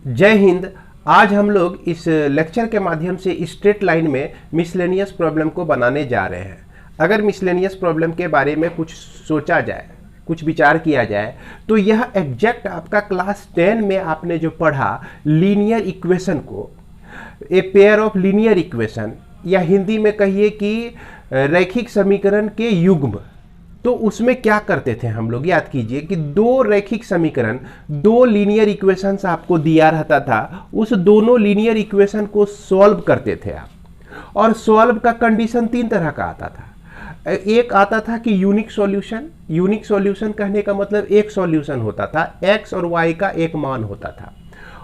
जय हिंद। आज हम लोग इस लेक्चर के माध्यम से स्ट्रेट लाइन में मिसलेनियस प्रॉब्लम को बनाने जा रहे हैं। अगर मिसलेनियस प्रॉब्लम के बारे में कुछ सोचा जाए, कुछ विचार किया जाए, तो यह एग्जैक्ट आपका क्लास 10 में आपने जो पढ़ा लीनियर इक्वेशन को, a pair of linear equation, या हिंदी में कहिए कि रैखिक समीकरण के युग्म, तो उसमें क्या करते थे हम लोग, याद कीजिए कि दो रैखिक समीकरण, दो लीनियर इक्वेशंस आपको दिया रहता था, उस दोनों लीनियर इक्वेशन को सॉल्व करते थे आप। और सॉल्व का कंडीशन तीन तरह का आता था। एक आता था कि यूनिक सॉल्यूशन। यूनिक सॉल्यूशन कहने का मतलब एक सॉल्यूशन होता था, एक्स और वाई का एक मान होता था।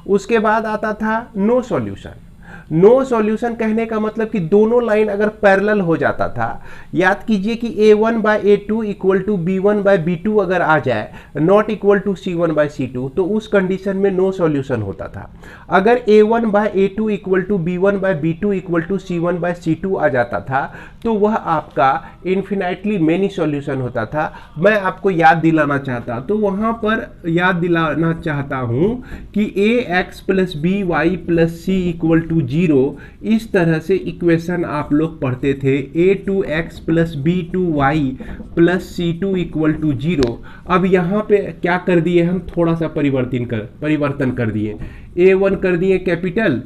उसके बाद आता था नो सॉल्यूशन। नो सॉल्यूशन कहने का मतलब कि दोनों लाइन अगर पैरेलल हो जाता था, याद कीजिए कि a1/a2 इक्वल टू b1/b2 अगर आ जाए, नॉट इक्वल टू c1/c2, तो उस कंडीशन में नो सॉल्यूशन होता था। अगर a1/a2 equal to b1/b2 equal to c1/c2 आ जाता था, तो वह आपका इन्फिनाइटली मेनी सॉल्यूशन होता था। मैं आपको याद दिलाना चाहता, तो वहां पर याद दिलाना चाहता हूं कि ax + by + c equal to 0, इस तरह से इक्वेशन आप लोग पढ़ते थे। a2x + b2y + c2 equal to 0। अब यहाँ पे क्या कर दिए हम, थोड़ा सा परिवर्तन कर दिए। a1 कर दिए कैपिटल,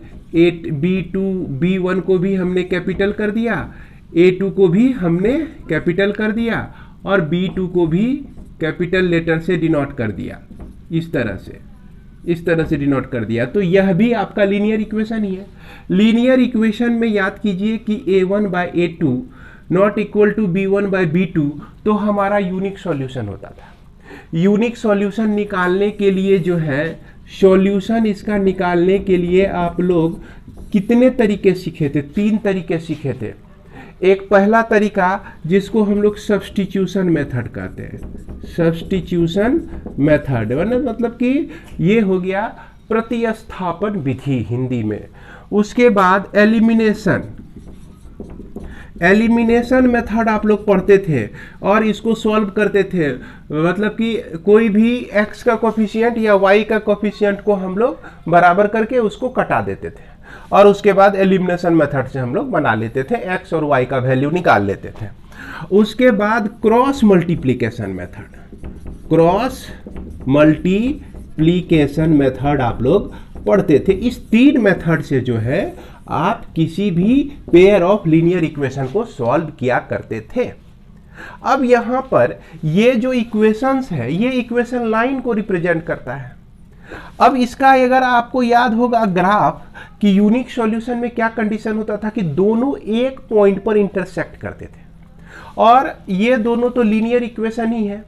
b1 को भी हमने कैपिटल कर दिया, a2 को भी हमने कैपिटल कर दिया, और b2 को भी कैपिटल लेटर से डिनोट कर दिया। इस तरह से डिनोट कर दिया। तो यह भी आपका लीनियर इक्वेशन ही है। लीनियर इक्वेशन में याद कीजिए कि a1/a2 not equal to b1/b2, तो हमारा यूनिक सॉल्यूशन होता था। यूनिक सॉल्यूशन निकालने के लिए जो है, सॉल्यूशन इसका निकालने के लिए आप लोग कितने तरीके सीखे थे? 3 तरीके सीखे थे। एक पहला तरीका जिसको हम लोग सब्स्टिट्यूशन मेथड कहते हैं, सब्स्टिट्यूशन मेथड, मतलब कि ये हो गया प्रतिस्थापन विधि हिंदी में। उसके बाद एलिमिनेशन मेथड आप लोग पढ़ते थे और इसको सॉल्व करते थे, मतलब कि कोई भी x का कोफिशिएंट या y का कोफिशिएंट को हम लोग बराबर करके उसको कटा देते थे, और उसके बाद एलिमिनेशन मेथड से हम लोग बना लेते थे, x और y का वैल्यू निकाल लेते थे। उसके बाद क्रॉस मल्टीप्लिकेशन मेथड आप लोग पढ़ते थे। इस 3 मेथड से जो है आप किसी भी पेयर ऑफ लीनियर इक्वेशन को सॉल्व किया करते थे। अब यहां पर ये जो इक्वेशंस है, ये इक्वेशन लाइन को रिप्रेजेंट करता है। अब इसका अगर आपको याद होगा ग्राफ कि यूनिक सॉल्यूशन में क्या कंडीशन होता था कि दोनों एक पॉइंट पर इंटरसेक्ट करते थे, और ये दोनों तो लीनियर इक्वेशन ही है,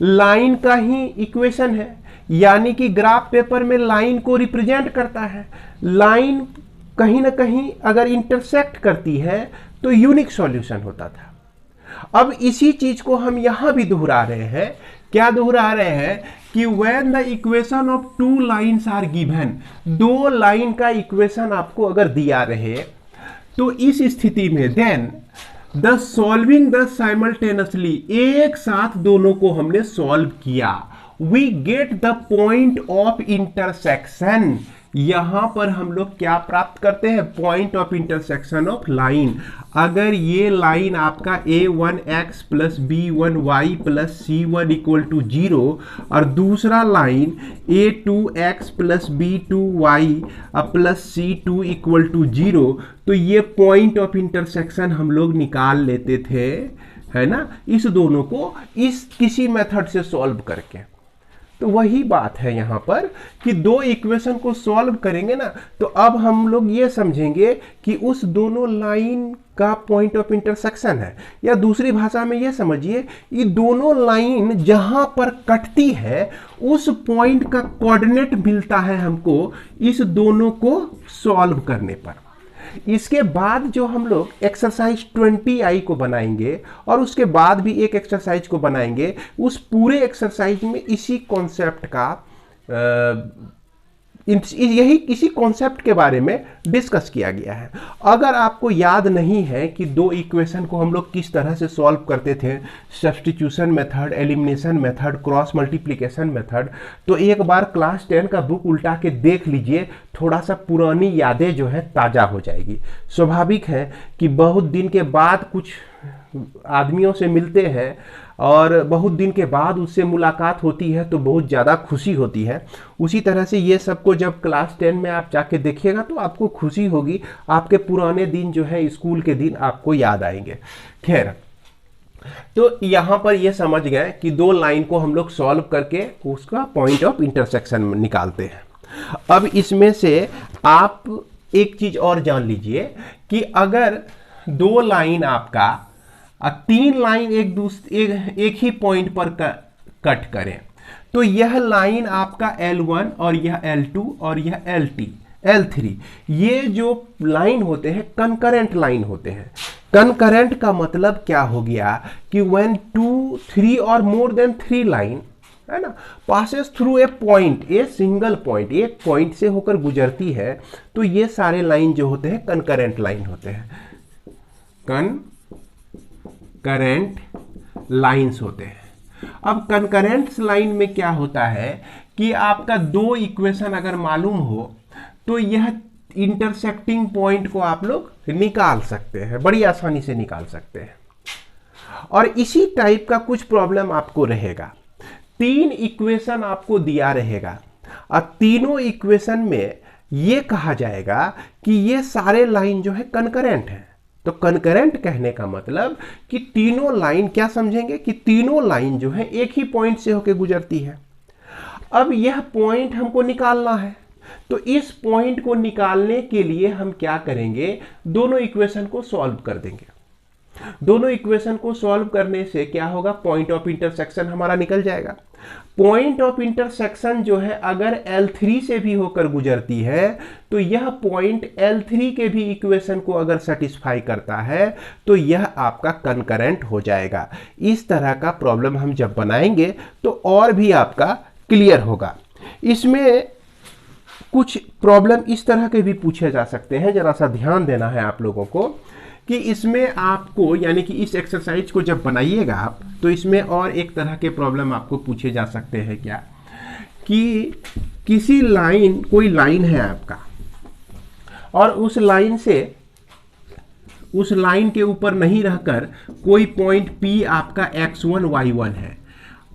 लाइन का ही इक्वेशन है, यानी कि ग्राफ पेपर में लाइन को रिप्रेजेंट करता है। लाइन कहीं ना कहीं अगर इंटरसेक्ट करती है तो यूनिक सॉल्यूशन होता था। अब इसी चीज को हम यहां भी दोहरा रहे हैं। क्या दोहरा रहे हैं कि when the equation of 2 lines are given, 2 line का इक्वेशन आपको अगर दिया रहे, तो इस स्थिति में then the solving the simultaneously, एक साथ दोनों को हमने सॉल्व किया, we get the point of intersection. यहां पर हम लोग क्या प्राप्त करते हैं? Point of intersection of line. अगर ये लाइन आपका a1x + b1y + c1 equal to 0, और दूसरा line a2x + b2y + c2 equal to 0, तो ये पॉइंट ऑफ इंटरसेक्शन हम लोग निकाल लेते थे, है ना, इस दोनों को इस किसी मेथड से सॉल्व करके। तो वही बात है यहां पर कि 2 इक्वेशन को सॉल्व करेंगे ना, तो अब हम लोग ये समझेंगे कि उस दोनों लाइन का पॉइंट ऑफ इंटरसेक्शन है, या दूसरी भाषा में ये समझिए, ये दोनों लाइन जहां पर कटती है उस पॉइंट का कोऑर्डिनेट मिलता है हमको इस दोनों को सॉल्व करने पर। इसके बाद जो हम लोग एक्सरसाइज 20I को बनाएंगे, और उसके बाद भी एक एक्सरसाइज को बनाएंगे, उस पूरे एक्सरसाइज में इसी कॉन्सेप्ट का यही किसी कॉन्सेप्ट के बारे में डिस्कस किया गया है। अगर आपको याद नहीं है कि दो इक्वेशन को हम लोग किस तरह से सॉल्व करते थे, substitution method, elimination method, cross multiplication method, तो एक बार क्लास 10 का बुक उल्टा के देख लीजिए, थोड़ा सा पुरानी यादें जो है ताज़ा हो जाएगी। स्वाभाविक है कि बहुत दिन के बाद कुछ आदमियों से मिलते हैं और बहुत दिन के बाद उससे मुलाकात होती है तो बहुत ज़्यादा खुशी होती है। उसी तरह से ये सबको जब क्लास 10 में आप जाके देखिएगा तो आपको खुशी होगी, आपके पुराने दिन जो है स्कूल के दिन आपको याद आएंगे। खैर, तो यहाँ पर ये समझ गए कि दो लाइन को हम लोग सॉल्व करके उसका पॉइंट ऑफ इंटरसेक्शन निकालते हैं। अब इसमें से आप एक चीज़ और जान लीजिए कि अगर दो लाइन आपका तीन लाइन एक ही पॉइंट पर कट करें तो यह लाइन आपका L1 और यह L2 और यह L3, ये जो लाइन होते हैं कंकरेंट लाइन होते हैं। कंकरेंट का मतलब क्या हो गया कि when 2, 3 और more than 3 लाइन है ना passes through a point, a single point, एक पॉइंट से होकर गुजरती है, तो ये सारे लाइन जो होते हैं कंकरेंट लाइन होते हैं, कंकरेंट लाइंस होते हैं। अब कंकरेंट लाइन में क्या होता है कि आपका दो इक्वेशन अगर मालूम हो तो यह इंटरसेक्टिंग पॉइंट को आप लोग निकाल सकते हैं, बड़ी आसानी से निकाल सकते हैं। और इसी टाइप का कुछ प्रॉब्लम आपको रहेगा। तीन इक्वेशन आपको दिया रहेगा और तीनों इक्वेशन में ये कहा जाएगा कि ये सारे लाइन जो है कंकरेंट है। तो कंकरेंट कहने का मतलब कि तीनों लाइन, क्या समझेंगे कि तीनों लाइन जो है एक ही पॉइंट से होकर गुजरती है। अब यह पॉइंट हमको निकालना है, तो इस पॉइंट को निकालने के लिए हम क्या करेंगे, दोनों इक्वेशन को सॉल्व कर देंगे। दोनों इक्वेशन को सॉल्व करने से क्या होगा, पॉइंट ऑफ इंटरसेक्शन हमारा निकल जाएगा। पॉइंट ऑफ इंटरसेक्शन जो है अगर L3 से भी होकर गुजरती है तो यह पॉइंट L3 के भी इक्वेशन को अगर सेटिस्फाई करता है तो यह आपका कंकरेंट हो जाएगा। इस तरह का प्रॉब्लम हम जब बनाएंगे तो और भी आपका क्लियर होगा। इसमें कुछ प्रॉब्लम इस तरह के भी पूछे जा सकते हैं, जरा सा ध्यान देना है आप लोगों को कि इसमें आपको, यानी कि इस एक्सरसाइज को जब बनाइएगा आप, तो इसमें और एक तरह के प्रॉब्लम आपको पूछे जा सकते हैं। क्या कि किसी लाइन, कोई लाइन है आपका और उस लाइन के ऊपर नहीं रहकर कोई पॉइंट P आपका x1 y1 है।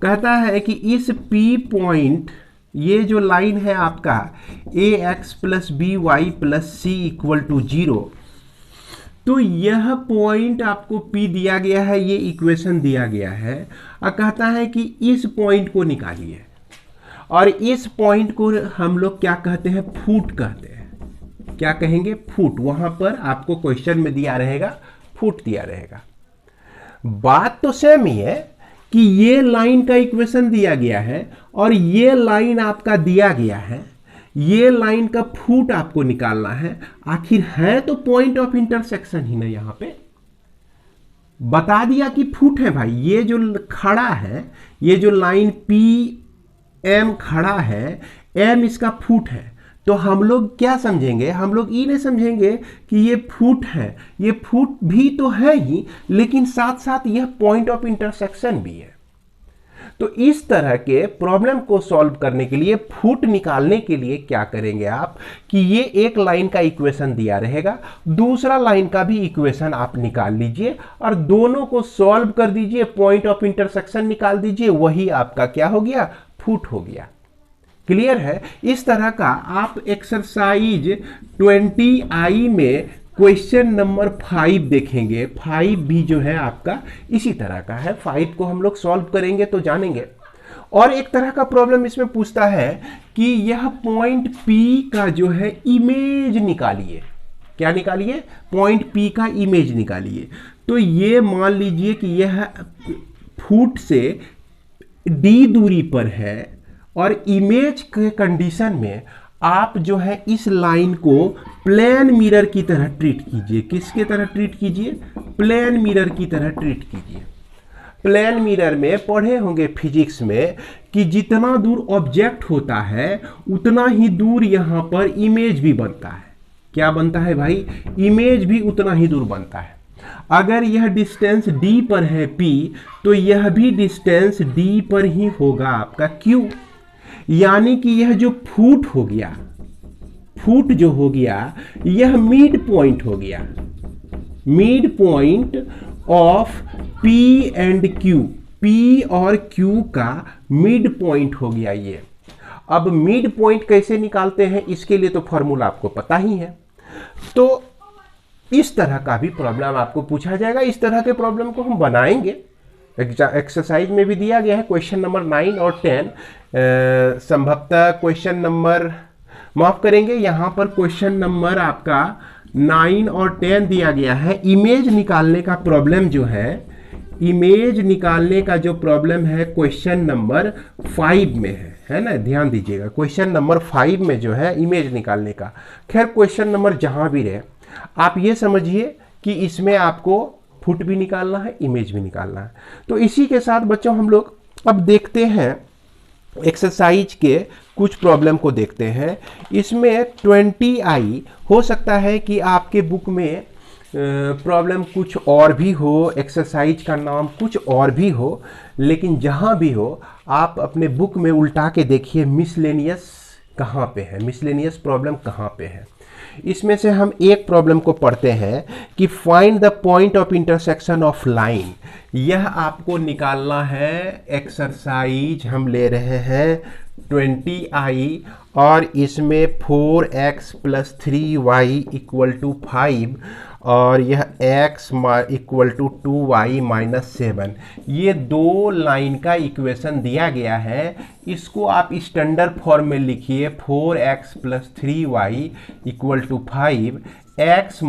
कहता है कि इस P पॉइंट, ये जो लाइन है आपका ax + by + c = 0, तो यह पॉइंट आपको P दिया गया है, ये इक्वेशन दिया गया है और कहता है कि इस पॉइंट को निकालिए। और इस पॉइंट को हम लोग क्या कहते हैं, फुट कहते हैं। क्या कहेंगे, फुट। वहां पर आपको क्वेश्चन में दिया रहेगा, फुट दिया रहेगा। बात तो सेम ही है कि ये लाइन का इक्वेशन दिया गया है और ये लाइन आपका दिया गया है, ये लाइन का फुट आपको निकालना है। आखिर है तो पॉइंट ऑफ इंटरसेक्शन ही ना, यहां पे बता दिया कि फुट है भाई। ये जो खड़ा है, ये जो लाइन पी एम खड़ा है, एम इसका फुट है, तो हम लोग क्या समझेंगे, हम लोग ये नहीं समझेंगे कि ये फुट है। ये फुट भी तो है ही, लेकिन साथ साथ यह पॉइंट ऑफ इंटरसेक्शन भी है। तो इस तरह के प्रॉब्लम को सॉल्व करने के लिए, फुट निकालने के लिए क्या करेंगे आप कि ये एक लाइन का इक्वेशन दिया रहेगा, दूसरा लाइन का भी इक्वेशन आप निकाल लीजिए और दोनों को सॉल्व कर दीजिए, पॉइंट ऑफ इंटरसेक्शन निकाल दीजिए, वही आपका क्या हो गया, फुट हो गया। क्लियर है। इस तरह का आप एक्सरसाइज 20I में क्वेश्चन नंबर 5 देखेंगे। 5 भी जो है आपका इसी तरह का है। 5 को हम लोग सॉल्व करेंगे तो जानेंगे। और एक तरह का प्रॉब्लम इसमें पूछता है कि यह पॉइंट P का जो है इमेज निकालिए। क्या निकालिए, पॉइंट P का इमेज निकालिए। तो ये मान लीजिए कि यह फुट से D दूरी पर है और इमेज के कंडीशन में आप जो है इस लाइन को प्लेन मिरर की तरह ट्रीट कीजिए। किसके तरह ट्रीट कीजिए, प्लेन मिरर की तरह ट्रीट कीजिए। प्लेन मिरर में पढ़े होंगे फिजिक्स में कि जितना दूर ऑब्जेक्ट होता है उतना ही दूर यहाँ पर इमेज भी बनता है। क्या बनता है भाई? इमेज भी उतना ही दूर बनता है। अगर यह डिस्टेंस d पर है p, तो यह भी डिस्टेंस d पर ही होगा आपका q। यानी कि यह जो फुट हो गया, फुट जो हो गया, यह मिड पॉइंट हो गया, mid point of p and q, p और q का मिड पॉइंट हो गया ये। अब मिड पॉइंट कैसे निकालते हैं, इसके लिए तो फॉर्मूला आपको पता ही है। तो इस तरह का भी प्रॉब्लम आपको पूछा जाएगा। इस तरह के प्रॉब्लम को हम बनाएंगे, एक्सरसाइज में भी दिया गया है। क्वेश्चन नंबर 9 और 10 संभवतः क्वेश्चन नंबर, माफ करेंगे, यहाँ पर क्वेश्चन नंबर आपका 9 और 10 दिया गया है। इमेज निकालने का प्रॉब्लम जो है, इमेज निकालने का जो प्रॉब्लम है क्वेश्चन नंबर 5 में है ना, ध्यान दीजिएगा। क्वेश्चन नंबर 5 में जो है इमेज निकालने का, खैर क्वेश्चन नंबर जहां भी रहे, आप ये समझिए कि इसमें आपको फुट भी निकालना है, इमेज भी निकालना है। तो इसी के साथ बच्चों हम लोग अब देखते हैं एक्सरसाइज के कुछ प्रॉब्लम को देखते हैं। इसमें 20i हो सकता है कि आपके बुक में प्रॉब्लम कुछ और भी हो, एक्सरसाइज का नाम कुछ और भी हो, लेकिन जहाँ भी हो आप अपने बुक में उल्टा के देखिए मिसलेनियस कहाँ पे है, मिसलेनियस प्रॉब्लम कहाँ पे है। इसमें से हम एक प्रॉब्लम को पढ़ते हैं कि find the point of intersection of line. यह आपको निकालना है। एक्सरसाइज हम ले रहे हैं 20i और इसमें 4x + 3y = 5 और यह x = 2y - 7। ये दो लाइन का इक्वेशन दिया गया है। इसको आप स्टैंडर्ड फॉर्म में लिखिए, 4x + 3y = 5, x -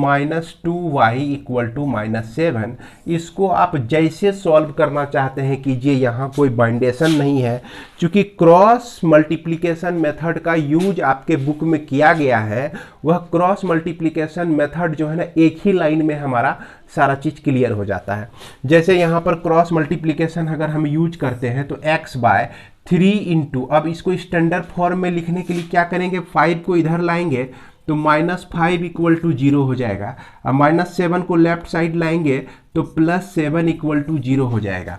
2y = -7। इसको आप जैसे सॉल्व करना चाहते हैं कीजिए, यहाँ कोई बाइंडेशन नहीं है। चूंकि क्रॉस मल्टीप्लिकेशन मेथड का यूज आपके बुक में किया गया है, वह क्रॉस मल्टीप्लिकेशन मेथड जो है ना, एक ही लाइन में हमारा सारा चीज़ क्लियर हो जाता है। जैसे यहाँ पर क्रॉस मल्टीप्लिकेशन अगर हम यूज करते हैं तो x/3 इंटू, अब इसको स्टैंडर्ड फॉर्म में लिखने के लिए क्या करेंगे, 5 को इधर लाएंगे तो -5 = 0 हो जाएगा। अब -7 को लेफ्ट साइड लाएंगे तो +7 = 0 हो जाएगा।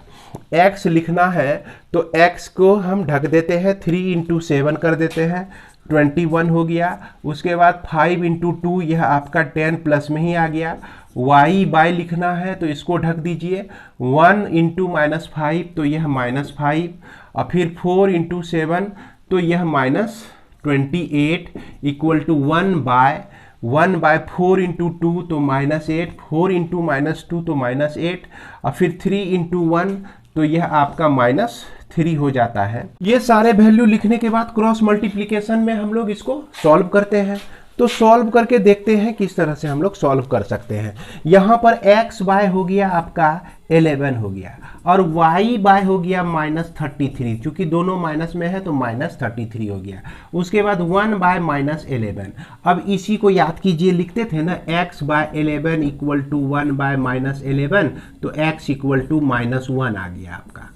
x लिखना है तो x को हम ढक देते हैं, 3 × 7 कर देते हैं, 21 हो गया। उसके बाद 5 × 2, यह आपका 10 प्लस में ही आ गया। y लिखना है तो इसको ढक दीजिए, 1 × -5 तो यह -5, और फिर 4 × 7 तो यह -28 = 1/4 × 2 तो -8, 4 × -2 तो -8, और फिर 3 × 1 तो यह आपका -3 हो जाता है। ये सारे वैल्यू लिखने के बाद क्रॉस मल्टीप्लिकेशन में हम लोग इसको सॉल्व करते हैं। तो सॉल्व करके देखते हैं किस तरह से हम लोग सॉल्व कर सकते हैं। यहाँ पर x/y हो गया आपका 11 हो गया, और y/y हो गया -33, चूंकि दोनों माइनस में है तो -33 हो गया। उसके बाद 1/-11। अब इसी को याद कीजिए, लिखते थे ना x/11 = 1/-11, तो x = -1 आ गया आपका।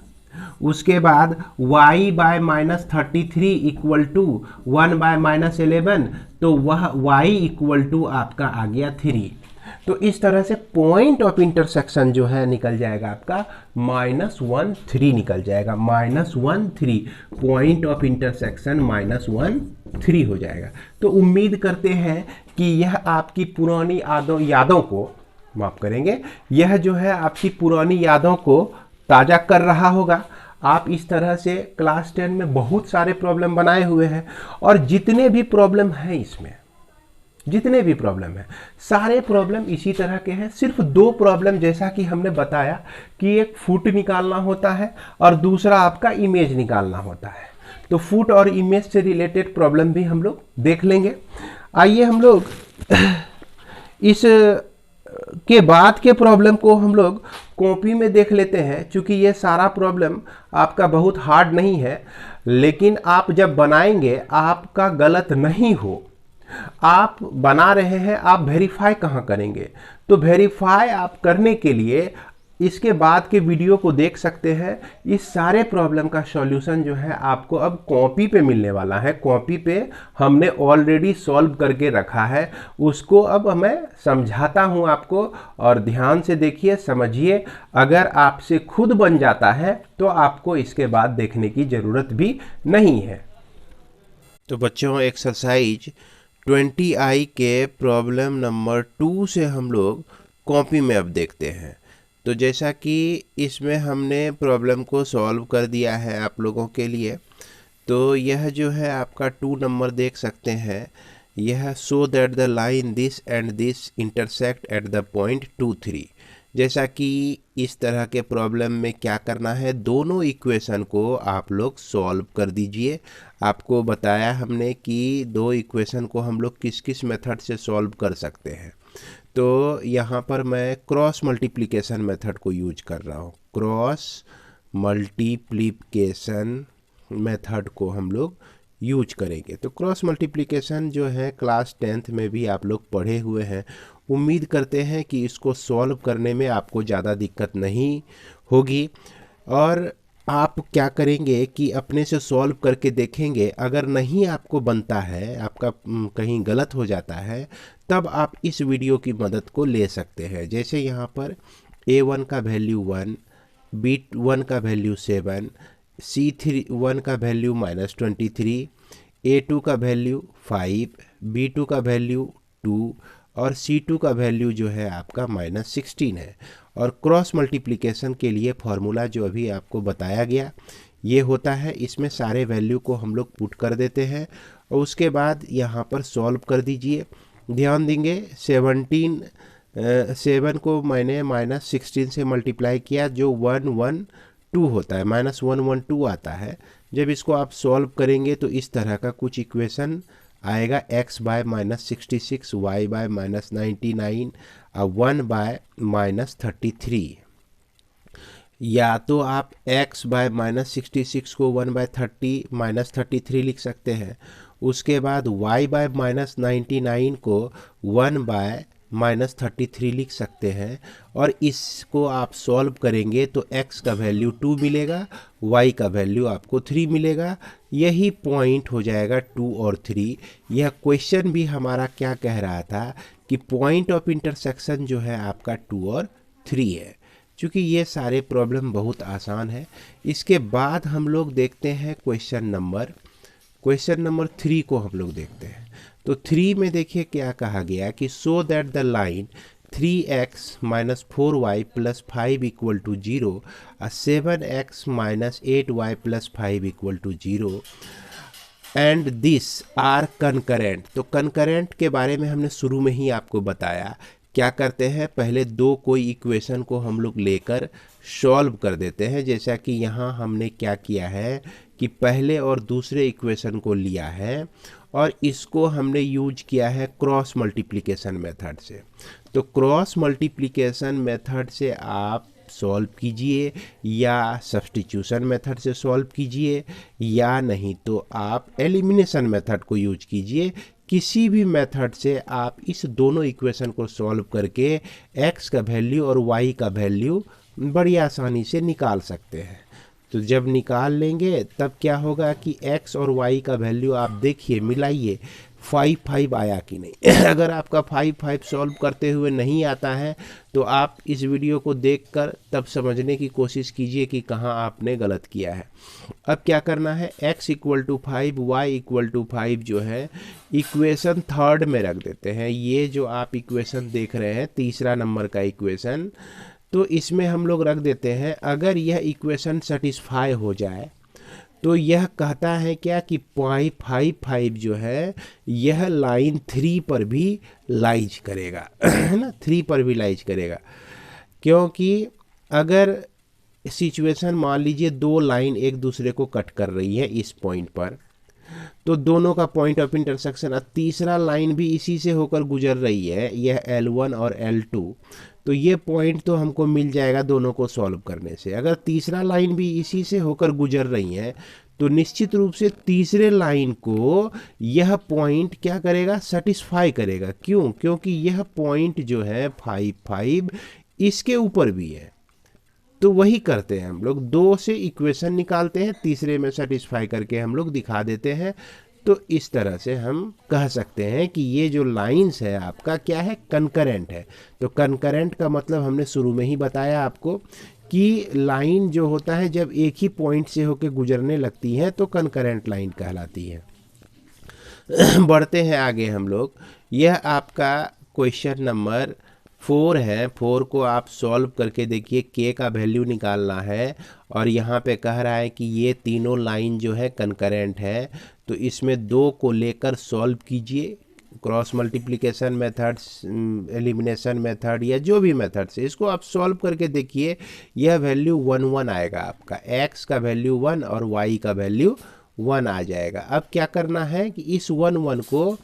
उसके बाद y/-33 = 1/-11, तो वह y = आपका आ गया 3। तो इस तरह से पॉइंट ऑफ इंटरसेक्शन जो है निकल जाएगा आपका -1 निकल जाएगा, -1 पॉइंट ऑफ इंटरसेक्शन -1 हो जाएगा। तो उम्मीद करते हैं कि यह आपकी पुरानी यादों को, माफ करेंगे, यह जो है आपकी पुरानी यादों को ताज़ा कर रहा होगा। आप इस तरह से क्लास 10 में बहुत सारे प्रॉब्लम बनाए हुए हैं, और जितने भी प्रॉब्लम हैं इसमें, जितने भी प्रॉब्लम हैं, सारे प्रॉब्लम इसी तरह के हैं। सिर्फ 2 प्रॉब्लम जैसा कि हमने बताया कि एक फुट निकालना होता है और दूसरा आपका इमेज निकालना होता है। तो फुट और इमेज से रिलेटेड प्रॉब्लम भी हम लोग देख लेंगे। आइए हम लोग इस के बाद के प्रॉब्लम को हम लोग कॉपी में देख लेते हैं। चूंकि ये सारा प्रॉब्लम आपका बहुत हार्ड नहीं है, लेकिन आप जब बनाएंगे आपका गलत नहीं हो। आप बना रहे हैं, आप वेरीफाई कहाँ करेंगे? तो वेरीफाई आप करने के लिए इसके बाद के वीडियो को देख सकते हैं। इस सारे प्रॉब्लम का सॉल्यूशन जो है आपको अब कॉपी पे मिलने वाला है। कॉपी पे हमने ऑलरेडी सॉल्व करके रखा है, उसको अब मैं समझाता हूं आपको, और ध्यान से देखिए, समझिए। अगर आपसे खुद बन जाता है तो आपको इसके बाद देखने की ज़रूरत भी नहीं है। तो बच्चों, एक्सरसाइज 20I के प्रॉब्लम नंबर 2 से हम लोग कॉपी में अब देखते हैं। तो जैसा कि इसमें हमने प्रॉब्लम को सॉल्व कर दिया है आप लोगों के लिए, तो यह जो है आपका 2 नंबर देख सकते हैं। यह so that the line this and this intersect at the point 2, 3। जैसा कि इस तरह के प्रॉब्लम में क्या करना है, दोनों इक्वेशन को आप लोग सॉल्व कर दीजिए। आपको बताया हमने कि दो इक्वेशन को हम लोग किस किस मेथड से सॉल्व कर सकते हैं। तो यहाँ पर मैं क्रॉस मल्टीप्लिकेशन मेथड को यूज कर रहा हूँ। क्रॉस मल्टीप्लिकेशन मेथड को हम लोग यूज करेंगे। तो क्रॉस मल्टीप्लिकेशन जो है क्लास 10th में भी आप लोग पढ़े हुए हैं। उम्मीद करते हैं कि इसको सॉल्व करने में आपको ज़्यादा दिक्कत नहीं होगी। और आप क्या करेंगे कि अपने से सॉल्व करके देखेंगे। अगर नहीं आपको बनता है, आपका कहीं गलत हो जाता है, तब आप इस वीडियो की मदद को ले सकते हैं। जैसे यहाँ पर A1 का वैल्यू 1, B1 का वैल्यू 7, C1 का वैल्यू -23, A2 का वैल्यू 5, B2 का वैल्यू 2 और C2 का वैल्यू जो है आपका -16 है। और क्रॉस मल्टीप्लिकेशन के लिए फॉर्मूला जो अभी आपको बताया गया ये होता है। इसमें सारे वैल्यू को हम लोग पुट कर देते हैं और उसके बाद यहाँ पर सॉल्व कर दीजिए। ध्यान देंगे 7 को मैंने -16 से मल्टीप्लाई किया, जो 112 होता है, -112 आता है। जब इसको आप सॉल्व करेंगे तो इस तरह का कुछ इक्वेशन आएगा। x बाय -66, y बाय -99 और 1 बाय -33। या तो आप x बाय -66 को 1 बाय -33 लिख सकते हैं। उसके बाद y बाय -99 को 1 बाय -33 लिख सकते हैं। और इसको आप सॉल्व करेंगे तो x का वैल्यू 2 मिलेगा, y का वैल्यू आपको 3 मिलेगा। यही पॉइंट हो जाएगा 2 और 3। यह क्वेश्चन भी हमारा क्या कह रहा था कि पॉइंट ऑफ इंटरसेक्शन जो है आपका 2 और 3 है। चूँकि ये सारे प्रॉब्लम बहुत आसान है। इसके बाद हम लोग देखते हैं क्वेश्चन नंबर 3 को हम लोग देखते हैं। तो 3 में देखिए क्या कहा गया कि so that the line 3x - 4y + 5 = 0 और 7x - 8y + 5 = 0 and this are concurrent. तो कंकरेंट के बारे में हमने शुरू में ही आपको बताया। क्या करते हैं, पहले दो कोई इक्वेशन को हम लोग लेकर सॉल्व कर देते हैं। जैसा कि यहाँ हमने क्या किया है कि पहले और दूसरे इक्वेशन को लिया है और इसको हमने यूज किया है क्रॉस मल्टीप्लिकेशन मेथड से। तो क्रॉस मल्टीप्लिकेशन मेथड से आप सॉल्व कीजिए या सब्स्टिट्यूशन मेथड से सॉल्व कीजिए, या नहीं तो आप एलिमिनेशन मेथड को यूज कीजिए। किसी भी मेथड से आप इस दोनों इक्वेशन को सॉल्व करके x का वैल्यू और y का वैल्यू बड़ी आसानी से निकाल सकते हैं। तो जब निकाल लेंगे तब क्या होगा कि x और y का वैल्यू आप देखिए, मिलाइए, 5 आया कि नहीं। अगर आपका 5 सॉल्व करते हुए नहीं आता है तो आप इस वीडियो को देखकर तब समझने की कोशिश कीजिए कि कहाँ आपने गलत किया है। अब क्या करना है, x = 5, y = 5 जो है इक्वेशन 3rd में रख देते हैं। ये जो आप इक्वेशन देख रहे हैं तीसरा नंबर का इक्वेशन, तो इसमें हम लोग रख देते हैं। अगर यह इक्वेशन सेटिस्फाई हो जाए तो यह कहता है क्या कि 5 जो है यह लाइन 3 पर भी लाइज करेगा, है ना, 3 पर भी लाइज करेगा। क्योंकि अगर सिचुएशन मान लीजिए दो लाइन एक दूसरे को कट कर रही है इस पॉइंट पर, तो दोनों का पॉइंट ऑफ इंटरसेक्शन, और तीसरा लाइन भी इसी से होकर गुजर रही है, यह L1 और L2, तो ये पॉइंट तो हमको मिल जाएगा दोनों को सॉल्व करने से। अगर तीसरा लाइन भी इसी से होकर गुजर रही है तो निश्चित रूप से तीसरे लाइन को यह पॉइंट क्या करेगा, सेटिस्फाई करेगा। क्यों? क्योंकि यह पॉइंट जो है 5 इसके ऊपर भी है। तो वही करते हैं हम लोग, दो से इक्वेशन निकालते हैं, तीसरे में सेटिस्फाई करके हम लोग दिखा देते हैं। तो इस तरह से हम कह सकते हैं कि ये जो लाइंस है आपका क्या है, कंकरेंट है। तो कंकरेंट का मतलब हमने शुरू में ही बताया आपको कि लाइन जो होता है जब एक ही पॉइंट से होकर गुजरने लगती है तो कंकरेंट लाइन कहलाती है। बढ़ते हैं आगे हम लोग। यह आपका क्वेश्चन नंबर 4 है। 4 को आप सॉल्व करके देखिए, के का वैल्यू निकालना है और यहाँ पे कह रहा है कि ये तीनों लाइन जो है कंकरेंट है। तो इसमें दो को लेकर सॉल्व कीजिए, cross multiplication method, elimination method या जो भी मेथड से इसको आप सॉल्व करके देखिए। यह वैल्यू 1 1 आएगा आपका, x का वैल्यू 1 और y का वैल्यू 1 आ जाएगा। अब क्या करना है कि इस 1 1 को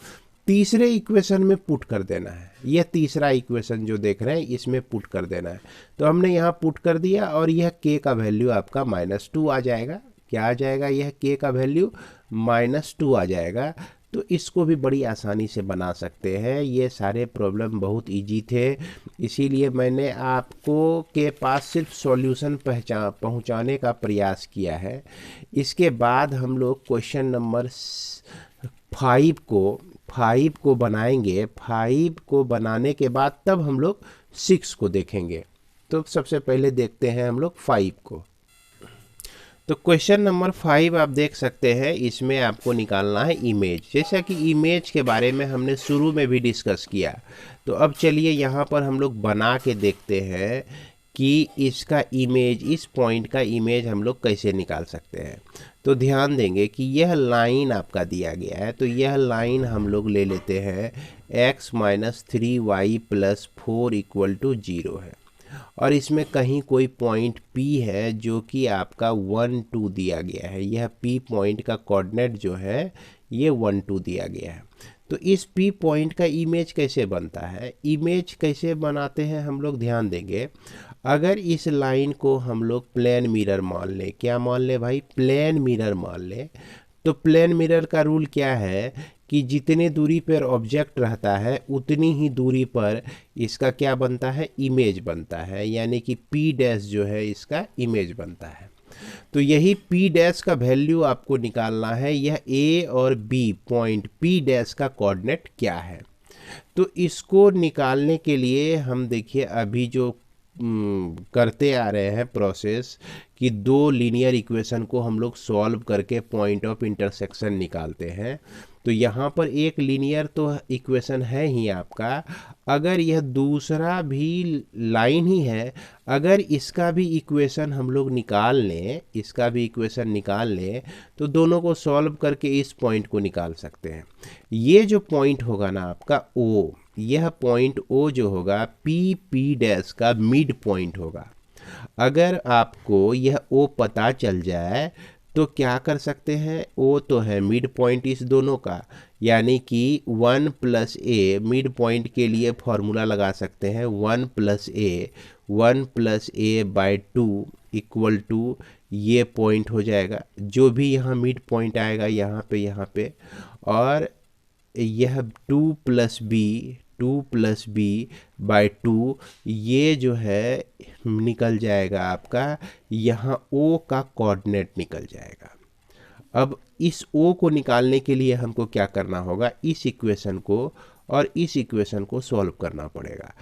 तीसरे इक्वेशन में पुट कर देना है। यह तीसरा इक्वेशन जो देख रहे हैं इसमें पुट कर देना है। तो हमने यहाँ पुट कर दिया और यह k का वैल्यू आपका -2 आ जाएगा। क्या आ जाएगा, यह k का वैल्यू -2 आ जाएगा। तो इसको भी बड़ी आसानी से बना सकते हैं। ये सारे प्रॉब्लम बहुत इजी थे, इसीलिए मैंने आपको के पास सिर्फ सॉल्यूशन पहुंचाने का प्रयास किया है। इसके बाद हम लोग क्वेश्चन नंबर 5 को बनाएंगे। 5 को बनाने के बाद तब हम लोग 6 को देखेंगे। तो सबसे पहले देखते हैं हम लोग 5 को। तो क्वेश्चन नंबर 5 आप देख सकते हैं, इसमें आपको निकालना है इमेज। जैसा कि इमेज के बारे में हमने शुरू में भी डिस्कस किया, तो अब चलिए यहाँ पर हम लोग बना के देखते हैं कि इसका इमेज, इस पॉइंट का इमेज हम लोग कैसे निकाल सकते हैं। तो ध्यान देंगे कि यह लाइन आपका दिया गया है, तो यह लाइन हम लोग ले लेते हैं x - 3y + 4 = 0 है और इसमें कहीं कोई पॉइंट P है जो कि आपका 1 2 दिया गया है। यह P पॉइंट का कोऑर्डिनेट जो है ये 1 2 दिया गया है। तो इस P पॉइंट का इमेज कैसे बनता है, इमेज कैसे बनाते हैं हम लोग ध्यान देंगे। अगर इस लाइन को हम लोग प्लेन मिरर मान लें, क्या मान लें भाई, प्लेन मिरर मान लें। तो प्लेन मिरर का रूल क्या है कि जितने दूरी पर ऑब्जेक्ट रहता है उतनी ही दूरी पर इसका क्या बनता है, इमेज बनता है, यानी कि P' जो है इसका इमेज बनता है। तो यही P' का वैल्यू आपको निकालना है। यह A और B पॉइंट P' का कोऑर्डिनेट क्या है। तो इसको निकालने के लिए हम देखिए अभी जो करते आ रहे हैं प्रोसेस कि दो लीनियर इक्वेशन को हम लोग सॉल्व करके पॉइंट ऑफ इंटरसेक्शन निकालते हैं। तो यहाँ पर एक लीनियर तो इक्वेशन है ही आपका, अगर यह दूसरा भी लाइन ही है, अगर इसका भी इक्वेशन हम लोग निकाल लें, इसका भी इक्वेशन निकाल लें तो दोनों को सॉल्व करके इस पॉइंट को निकाल सकते हैं। ये जो पॉइंट होगा ना आपका O, यह पॉइंट O जो होगा P' का मिड पॉइंट होगा। अगर आपको यह O पता चल जाए तो क्या कर सकते हैं, O तो है मिड पॉइंट इस दोनों का, यानी कि 1 + a, मिड पॉइंट के लिए फॉर्मूला लगा सकते हैं 1 + a/2 = ये पॉइंट हो जाएगा, जो भी यहाँ मिड पॉइंट आएगा यहाँ पे, और यह 2 + b/2 ये जो है निकल जाएगा आपका, यहाँ O का कोऑर्डिनेट निकल जाएगा। अब इस O को निकालने के लिए हमको क्या करना होगा, इस इक्वेशन को और इस इक्वेशन को सॉल्व करना पड़ेगा।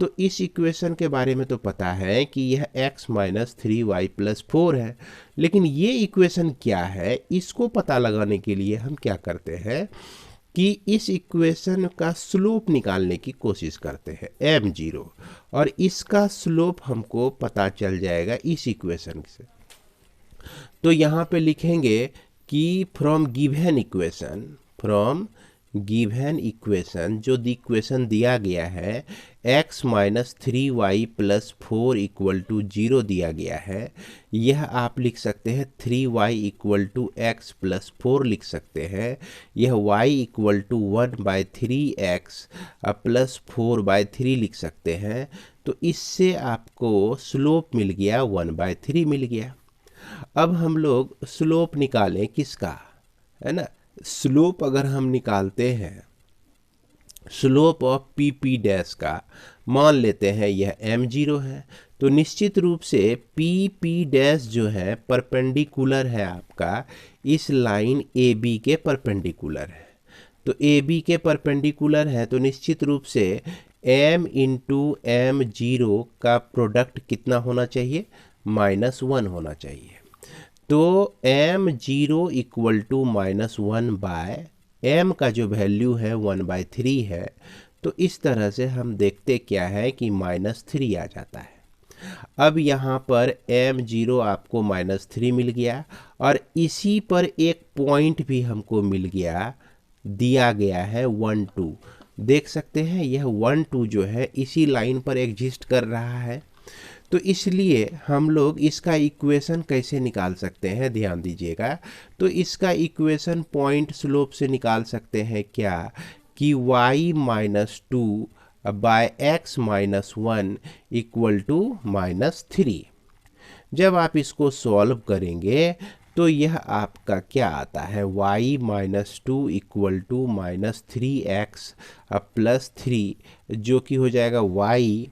तो इस इक्वेशन के बारे में तो पता है कि यह x - 3y + 4 है, लेकिन ये इक्वेशन क्या है, इसको पता लगाने के लिए हम क्या करते हैं कि इस इक्वेशन का स्लोप निकालने की कोशिश करते हैं m0, और इसका स्लोप हमको पता चल जाएगा इस इक्वेशन से। तो यहाँ पे लिखेंगे कि फ्रॉम गिवन इक्वेशन जो इक्वेशन दिया गया है x - 3y + 4 = 0 दिया गया है, यह आप लिख सकते हैं 3y = x + 4 लिख सकते हैं, यह y = 1/3x + 4/3 लिख सकते हैं। तो इससे आपको स्लोप मिल गया 1/3 मिल गया। अब हम लोग स्लोप निकालें किसका, है ना। स्लोप अगर हम निकालते हैं slope of P P dash का मान लेते हैं यह m0 है, तो निश्चित रूप से पी पी डैश जो है परपेंडिकुलर है आपका इस लाइन ए बी के परपेंडिकुलर है। तो ए बी के परपेंडिकुलर है तो निश्चित रूप से m इंटू m0 का प्रोडक्ट कितना होना चाहिए, -1 होना चाहिए। तो m0 equal to -1 bye m का जो वैल्यू है 1/3 है। तो इस तरह से हम देखते क्या है कि -3 आ जाता है। अब यहाँ पर m0 आपको -3 मिल गया और इसी पर एक पॉइंट भी हमको मिल गया, दिया गया है 1 2। देख सकते हैं यह 1 2 जो है इसी लाइन पर एग्जिस्ट कर रहा है। तो इसलिए हम लोग इसका इक्वेशन कैसे निकाल सकते हैं, ध्यान दीजिएगा। तो इसका इक्वेशन पॉइंट स्लोप से निकाल सकते हैं क्या कि y-2 bye x-1 equal to -3। जब आप इसको सॉल्व करेंगे तो यह आपका क्या आता है, y-2 equal to -3x plus 3, जो कि हो जाएगा y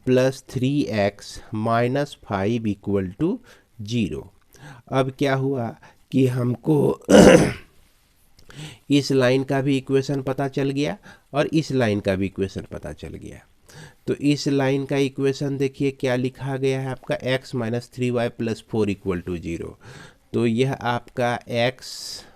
plus 3x minus 5 equal to 0। अब क्या हुआ कि हमको इस लाइन का भी इक्वेशन पता चल गया और इस लाइन का भी इक्वेशन पता चल गया। तो इस लाइन का इक्वेशन देखिए क्या लिखा गया है आपका, x minus 3y plus 4 equal to 0। तो यह आपका x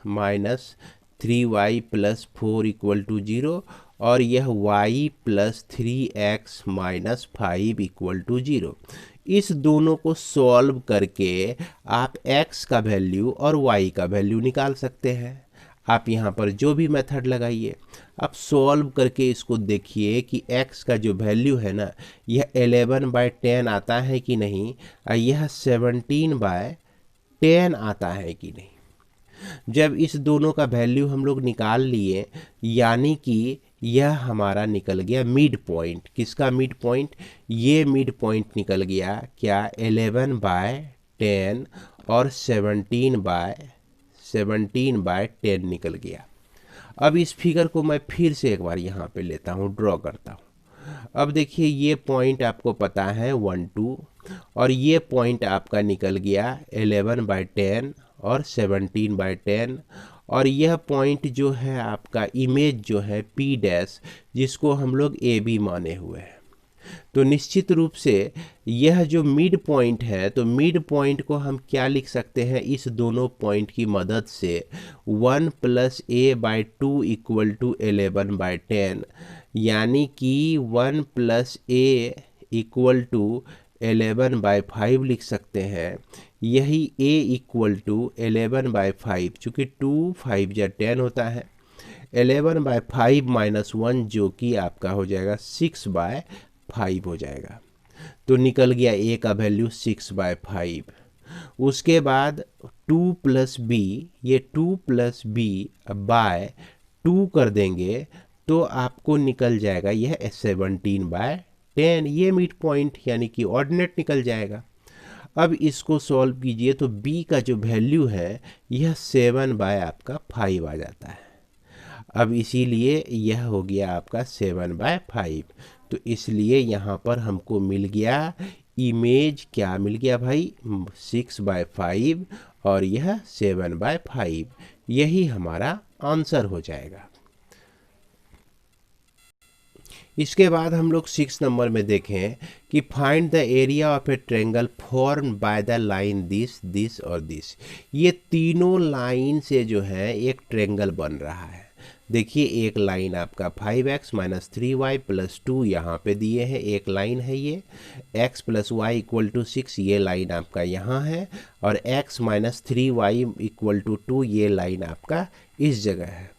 minus 3y plus 4 equal to 0 और यह y plus 3x minus 5 equal to 0। इस दोनों को सॉल्व करके आप x का वैल्यू और y का वैल्यू निकाल सकते हैं। आप यहाँ पर जो भी मेथड लगाइए, आप सॉल्व करके इसको देखिए कि x का जो वैल्यू है ना, यह 11/10 आता है कि नहीं, और यह 17/10 आता है कि नहीं। जब इस दोनों का वैल्यू हम लोग निकाल लिए, यानी कि यह हमारा निकल गया मिड पॉइंट। किसका मिड पॉइंट, ये मिड पॉइंट निकल गया क्या, 11/10 और 17/10 निकल गया। अब इस फिगर को मैं फिर से एक बार यहाँ पे लेता हूँ, ड्रॉ करता हूँ। अब देखिए ये पॉइंट आपको पता है 1 2 और ये पॉइंट आपका निकल गया 11/10 और 17/10 और यह पॉइंट जो है आपका इमेज जो है P डैश, जिसको हम लोग ए बी माने हुए हैं। तो निश्चित रूप से यह जो मिड पॉइंट है, तो मिड पॉइंट को हम क्या लिख सकते हैं, इस दोनों पॉइंट की मदद से 1 + a/2 इक्वल टू 11/10, यानी कि 1 + a इक्वल टू 11/5 लिख सकते हैं। यही a इक्वल टू 11/5, चूँकि 2 5 या 10 होता है, 11/5 माइनस 1 जो कि आपका हो जाएगा 6/5 हो जाएगा। तो निकल गया a का वैल्यू 6/5। उसके बाद 2 + b, ये 2 + b बाय 2 कर देंगे तो आपको निकल जाएगा यह 17/10। ये मिड पॉइंट यानी कि ऑर्डिनेट निकल जाएगा। अब इसको सॉल्व कीजिए तो b का जो वैल्यू है यह 7/5 आ जाता है। अब इसीलिए यह हो गया आपका 7/5। तो इसलिए यहाँ पर हमको मिल गया इमेज, क्या मिल गया भाई, 6/5 और यह 7/5। यही हमारा आंसर हो जाएगा। इसके बाद हम लोग 6 नंबर में देखें कि find the area of a triangle form by the line this this और दिस। ये तीनों लाइन से जो है एक ट्रेंगल बन रहा है। देखिए एक लाइन आपका 5x माइनस 3y प्लस 2 यहाँ पे दिए हैं, एक लाइन है ये x plus y equal to 6, ये लाइन आपका यहाँ है, और x minus 3y equal to 2 ये लाइन आपका इस जगह है।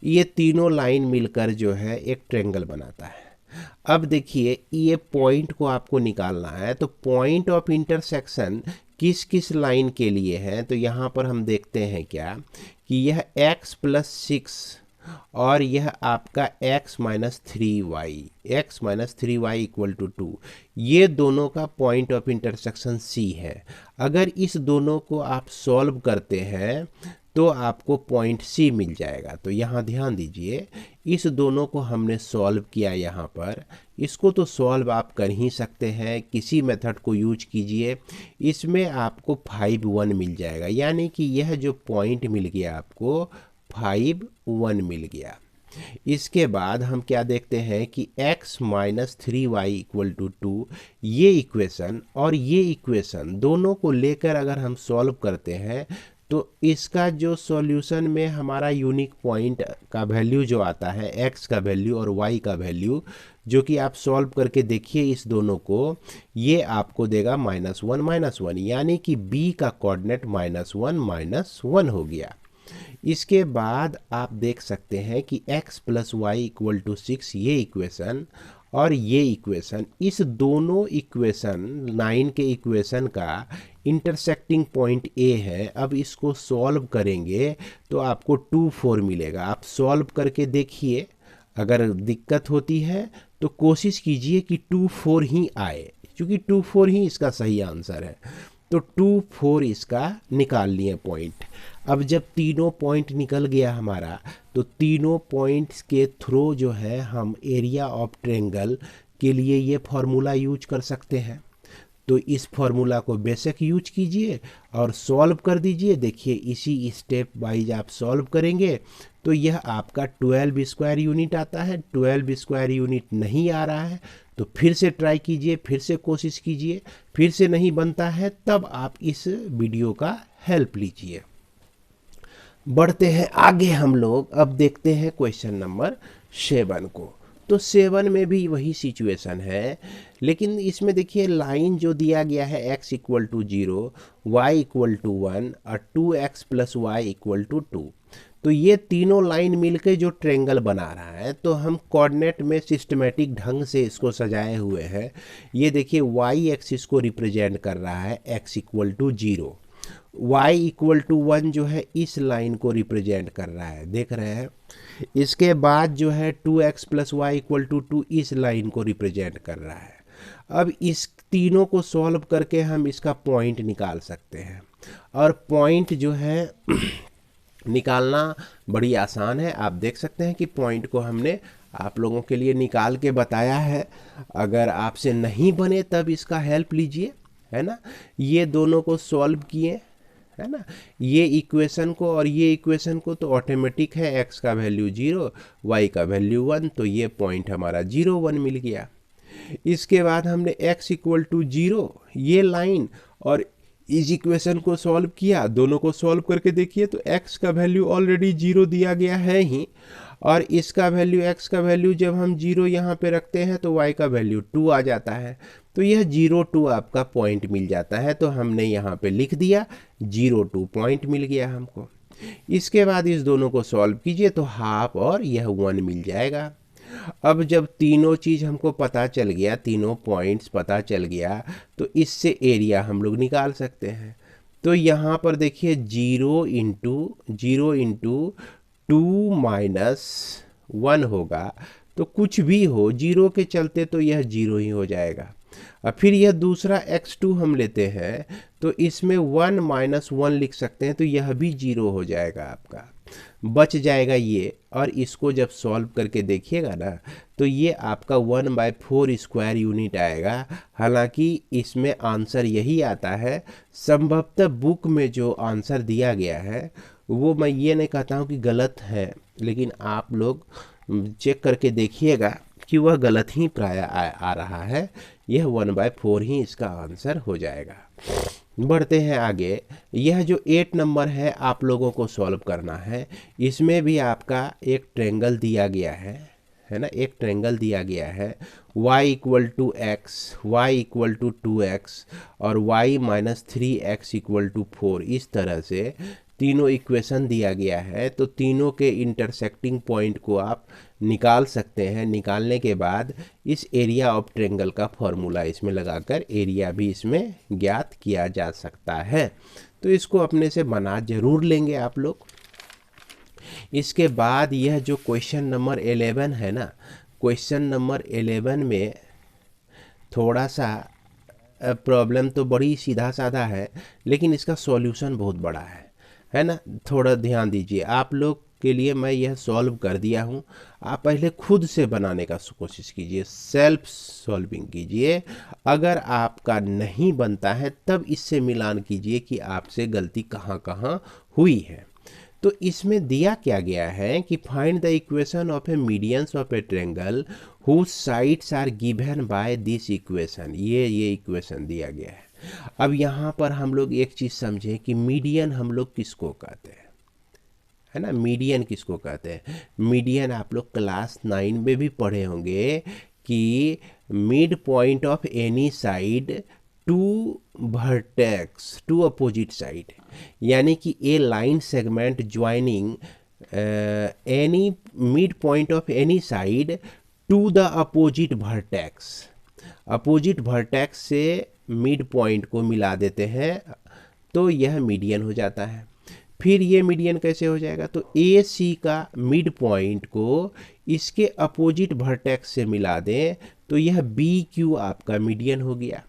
ये तीनों लाइन मिलकर जो है एक ट्रेंगल बनाता है। अब देखिए ये पॉइंट को आपको निकालना है, तो पॉइंट ऑफ इंटरसेक्शन किस किस लाइन के लिए है, तो यहाँ पर हम देखते हैं क्या कि यह x प्लस 6 और यह आपका x minus 3y equal to 2, ये दोनों का पॉइंट ऑफ इंटरसेक्शन C है। अगर इस दोनों को आप सॉल्व करते हैं तो आपको पॉइंट सी मिल जाएगा। तो यहाँ ध्यान दीजिए, इस दोनों को हमने सॉल्व किया यहाँ पर। इसको तो सॉल्व आप कर ही सकते हैं, किसी मेथड को यूज कीजिए। इसमें आपको 5 1 मिल जाएगा, यानी कि यह जो पॉइंट मिल गया आपको 5 1 मिल गया। इसके बाद हम क्या देखते हैं कि x minus 3y equal to 2, ये इक्वेशन और ये इक्वेशन दोनों को लेकर अगर हम सॉल्व करते हैं तो इसका जो सॉल्यूशन में हमारा यूनिक पॉइंट का वैल्यू जो आता है, x का वैल्यू और y का वैल्यू, जो कि आप सॉल्व करके देखिए इस दोनों को, ये आपको देगा -1 यानी कि b का कोऑर्डिनेट -1 हो गया। इसके बाद आप देख सकते हैं कि x plus y equal to 6, ये इक्वेशन और ये इक्वेशन, इस दोनों इक्वेशन 9 के इक्वेशन का इंटरसेक्टिंग पॉइंट A है। अब इसको सॉल्व करेंगे तो आपको 2 4 मिलेगा। आप सॉल्व करके देखिए, अगर दिक्कत होती है तो कोशिश कीजिए कि 2 4 ही आए, क्योंकि 2 4 ही इसका सही आंसर है। तो 2 4 इसका निकाल लिए पॉइंट। अब जब तीनों पॉइंट निकल गया हमारा, तो तीनों पॉइंट्स के थ्रू जो है हम एरिया ऑफ ट्रायंगल के लिए ये फार्मूला यूज कर सकते हैं। तो इस फार्मूला को बेशक यूज कीजिए और सॉल्व कर दीजिए। देखिए इसी स्टेप वाइज आप सॉल्व करेंगे तो यह आपका 12 स्क्वायर यूनिट आता है। 12 स्क्वायर यूनिट नहीं आ रहा है तो फिर से ट्राई कीजिए, फिर से कोशिश कीजिए, फिर से नहीं बनता है तब आप इस वीडियो का हेल्प लीजिए। बढ़ते हैं आगे हम लोग, अब देखते हैं क्वेश्चन नंबर 7 को। तो 7 में भी वही सिचुएशन है, लेकिन इसमें देखिए लाइन जो दिया गया है x equal to 0, y equal to 1 और 2x plus y equal to 2। तो ये तीनों लाइन मिलकर जो ट्रायंगल बना रहा है, तो हम कोऑर्डिनेट में सिस्टमेटिक ढंग से इसको सजाए हुए हैं। ये देखिए y एक्सिस को रिप्रेजेंट कर रहा है x equal to 0, y equal to 1 जो है इस लाइन को रिप्रेजेंट कर रहा है, देख रहे हैं। इसके बाद जो है 2x plus y equal to 2 इस लाइन को रिप्रेजेंट कर रहा है। अब इस तीनों को सॉल्व करके हम इसका पॉइंट निकाल सकते हैं, और पॉइंट जो है निकालना बड़ी आसान है। आप देख सकते हैं कि पॉइंट को हमने आप लोगों के लिए निकाल के बताया है। अगर आपसे नहीं बने तब इसका हेल्प लीजिए, है ना। ये दोनों को सॉल्व किए, है ना, ये इक्वेशन को और ये इक्वेशन को, तो ऑटोमेटिक है x का वैल्यू 0, y का वैल्यू 1, तो ये पॉइंट हमारा 0 1 मिल गया। इसके बाद हमने x इक्वल टू 0 ये लाइन और इस इक्वेशन को सॉल्व किया। दोनों को सॉल्व करके देखिए तो x का वैल्यू ऑलरेडी 0 दिया गया है ही, और इसका वैल्यू x का वैल्यू जब हम 0 यहाँ पे रखते हैं तो y का वैल्यू 2 आ जाता है। तो यह 0 2 आपका पॉइंट मिल जाता है। तो हमने यहाँ पे लिख दिया 0 2 पॉइंट मिल गया हमको। इसके बाद इस दोनों को सॉल्व कीजिए तो हाफ और यह 1 मिल जाएगा। अब जब तीनों चीज़ हमको पता चल गया, तीनों पॉइंट्स पता चल गया, तो इससे एरिया हम लोग निकाल सकते हैं। तो यहाँ पर देखिए 0 इंटू 2 माइनस 1 होगा, तो कुछ भी हो 0 के चलते तो यह 0 ही हो जाएगा। अब फिर यह दूसरा x2 हम लेते हैं तो इसमें 1 माइनस 1 लिख सकते हैं, तो यह भी 0 हो जाएगा आपका, बच जाएगा ये। और इसको जब सॉल्व करके देखिएगा ना तो ये आपका 1/4 स्क्वायर यूनिट आएगा। हालांकि इसमें आंसर यही आता है, संभवतः बुक में जो आंसर दिया गया है वो मैं ये नहीं कहता हूँ कि गलत है, लेकिन आप लोग चेक करके देखिएगा कि वह गलत ही प्राय आ रहा है। यह 1/4 ही इसका आंसर हो जाएगा। बढ़ते हैं आगे। यह जो 8 नंबर है आप लोगों को सॉल्व करना है। इसमें भी आपका एक ट्रायंगल दिया गया है ना, एक ट्रायंगल दिया गया है y equal to x, y equal to 2x और y minus 3x equal to 4। इस तरह से तीनों इक्वेशन दिया गया है। तो तीनों के इंटरसेक्टिंग पॉइंट को आप निकाल सकते हैं। निकालने के बाद इस एरिया ऑफ ट्रायंगल का फॉर्मूला इसमें लगाकर एरिया भी इसमें ज्ञात किया जा सकता है। तो इसको अपने से बना जरूर लेंगे आप लोग। इसके बाद यह जो क्वेश्चन नंबर 11 है ना, क्वेश्चन नंबर 11 में थोड़ा सा प्रॉब्लम तो बड़ी सीधा साधा है, लेकिन इसका सॉल्यूशन बहुत बड़ा है है ना। थोड़ा ध्यान दीजिए, आप लोग के लिए मैं यह सॉल्व कर दिया हूँ। आप पहले खुद से बनाने का कोशिश कीजिए, सेल्फ सॉल्विंग कीजिए। अगर आपका नहीं बनता है तब इससे मिलान कीजिए कि आपसे गलती कहाँ कहाँ हुई है। तो इसमें दिया क्या गया है कि find the equation of a medians of a triangle whose sides are given by this equation. ये इक्वेशन दिया गया है। अब यहाँ पर हम लोग एक चीज़ समझें कि मीडियन हम लोग किसको कहते हैं, है ना। मीडियन किसको कहते हैं? मीडियन आप लोग क्लास 9 में भी पढ़े होंगे कि mid point of any side to vertex to opposite side, यानी कि a line segment joining any mid point of any side to the opposite vertex. Opposite vertex से मिड पॉइंट को मिला देते हैं तो यह मीडियन हो जाता है। फिर ये मीडियन कैसे हो जाएगा? तो ए सी का मिड पॉइंट को इसके अपोजिट वर्टेक्स से मिला दें तो यह बी क्यू आपका मीडियन हो गया।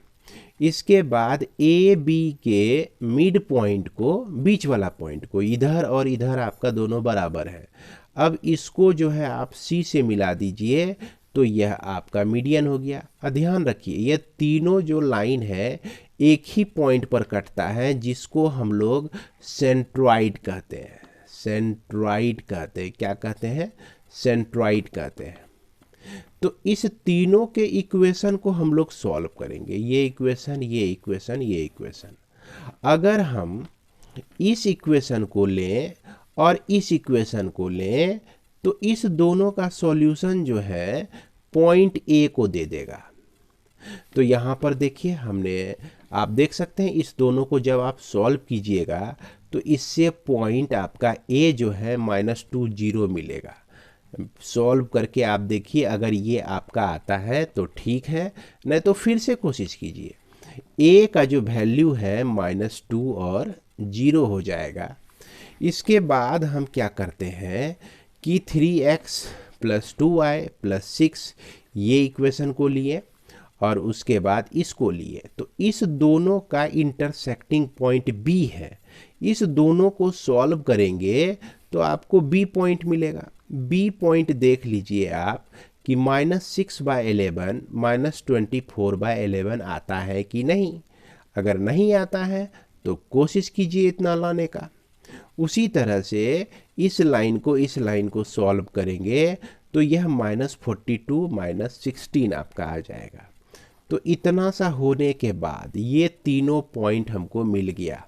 इसके बाद ए बी के मिड पॉइंट को, बीच वाला पॉइंट को, इधर और इधर आपका दोनों बराबर है, अब इसको जो है आप सी से मिला दीजिए तो यह आपका मीडियन हो गया। ध्यान रखिए ये तीनों जो लाइन है एक ही पॉइंट पर कटता है जिसको हम लोग सेंट्रॉइड कहते हैं। सेंट्रॉइड कहते हैं, क्या कहते हैं? सेंट्रॉइड कहते हैं। तो इस तीनों के इक्वेशन को हम लोग सॉल्व करेंगे, ये इक्वेशन, ये इक्वेशन, ये इक्वेशन। अगर हम इस इक्वेशन को लें और इस इक्वेशन को लें तो इस दोनों का सॉल्यूशन जो है पॉइंट ए को दे देगा। तो यहाँ पर देखिए हमने, आप देख सकते हैं इस दोनों को जब आप सॉल्व कीजिएगा तो इससे पॉइंट आपका ए जो है -20 मिलेगा। सॉल्व करके आप देखिए, अगर ये आपका आता है तो ठीक है, नहीं तो फिर से कोशिश कीजिए। ए का जो वैल्यू है -2 और 0 हो जाएगा। इसके बाद हम क्या करते हैं कि 3x + 2y + 6 ये इक्वेशन को लिए और उसके बाद इसको लिए, तो इस दोनों का इंटरसेक्टिंग पॉइंट B है। इस दोनों को सॉल्व करेंगे तो आपको B पॉइंट मिलेगा। B पॉइंट देख लीजिए आप कि -6/11 -24/11 आता है कि नहीं। अगर नहीं आता है तो कोशिश कीजिए इतना लाने का। उसी तरह से इस लाइन को सॉल्व करेंगे तो यह -42 -16 आपका आ जाएगा। तो इतना सा होने के बाद ये तीनों पॉइंट हमको मिल गया।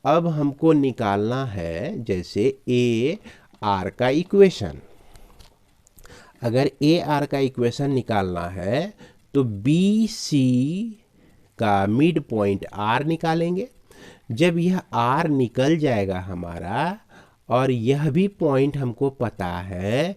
अब हमको निकालना है जैसे ए आर का इक्वेशन। अगर ए आर का इक्वेशन निकालना है तो बी सी का मिड पॉइंट आर निकालेंगे। जब यह आर निकल जाएगा हमारा और यह भी पॉइंट हमको पता है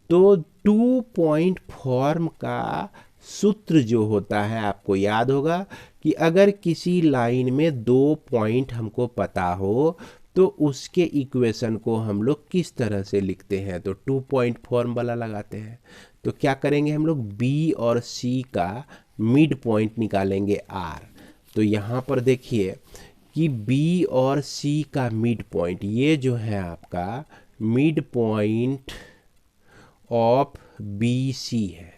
तो 2 पॉइंट फॉर्म का सूत्र जो होता है आपको याद होगा कि अगर किसी लाइन में 2 पॉइंट हमको पता हो तो उसके इक्वेशन को हम लोग किस तरह से लिखते हैं? तो 2 पॉइंट फॉर्म वाला लगाते हैं। तो क्या करेंगे हम लोग? बी और सी का मिड पॉइंट निकालेंगे आर। तो यहाँ पर देखिए कि बी और सी का मिड पॉइंट, ये जो है आपका mid point of B C है।